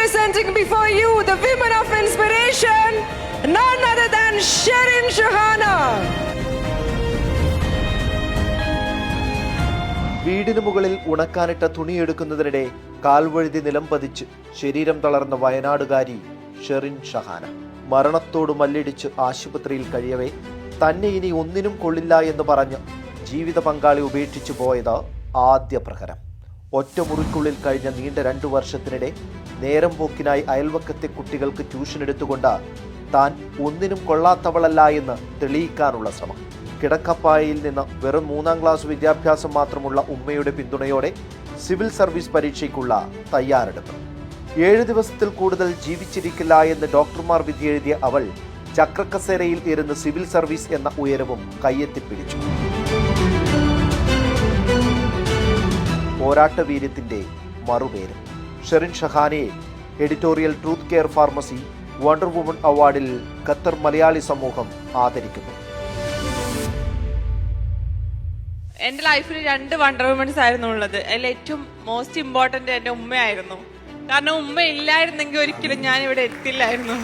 presenting before you the women of inspiration, none other than Sherin Shahana. വീടിനു മുകളിൽ ഉണക്കാനിട്ട തുണിയെടുക്കുന്നതിനിടെ കാൽവഴുതി നിലം പതിച്ച് ശരീരം തളർന്ന വയനാടുകാരി ഷെറിൻ ഷഹാന മരണത്തോട് മല്ലിടിച്ച് ആശുപത്രിയിൽ കഴിയവേ തന്നെ ഇനി ഒന്നിനും കൊള്ളില്ല എന്ന് പറഞ്ഞ് ജീവിത പങ്കാളി ഉപേക്ഷിച്ചു പോയത് ആദ്യ പ്രഹരം. ഒറ്റമുറിക്കുള്ളിൽ കഴിഞ്ഞ നീണ്ട 2 വർഷത്തിനിടെ നേരം പോക്കിനായി അയൽവക്കത്തെ കുട്ടികൾക്ക് ട്യൂഷൻ എടുത്തുകൊണ്ട് താൻ ഒന്നിനും കൊള്ളാത്തവളല്ല എന്ന് തെളിയിക്കാനുള്ള ശ്രമം. കിടക്കപ്പായയിൽ നിന്ന് വെറും 3ാം ക്ലാസ് വിദ്യാഭ്യാസം മാത്രമുള്ള ഉമ്മയുടെ പിന്തുണയോടെ സിവിൽ സർവീസ് പരീക്ഷയ്ക്കുള്ള തയ്യാറെടുപ്പ്. 7 ദിവസത്തിൽ കൂടുതൽ ജീവിച്ചിരിക്കില്ല എന്ന് ഡോക്ടർമാർ വിധിയെഴുതിയ അവൾ ചക്രക്കസേരയിൽ ഇരുന്ന് സിവിൽ സർവീസ് എന്ന ഉയരവും കയ്യെത്തിപ്പിടിച്ചു. പോരാട്ടവീര്യത്തിന്റെ മറുപേര്. ഷെറിൻ ഷഹാനയെ editorial truth care pharmacy wonder woman അവാർഡിൽ ഖത്തർ മലയാളി സമൂഹം ആദരിക്കുന്നു. എന്റെ ലൈഫിൽ 2 വണ്ടർ വുമൻസ് ആയിരുന്നു ഉള്ളത്. അതിൽ ഏറ്റവും മോസ്റ്റ് ഇമ്പോർട്ടന്റ് എന്റെ ഉമ്മയായിരുന്നു. കാരണം ഉമ്മ ഇല്ലായിരുന്നെങ്കിൽ ഒരിക്കലും ഞാൻ ഇവിടെ എത്തില്ലായിരുന്നു.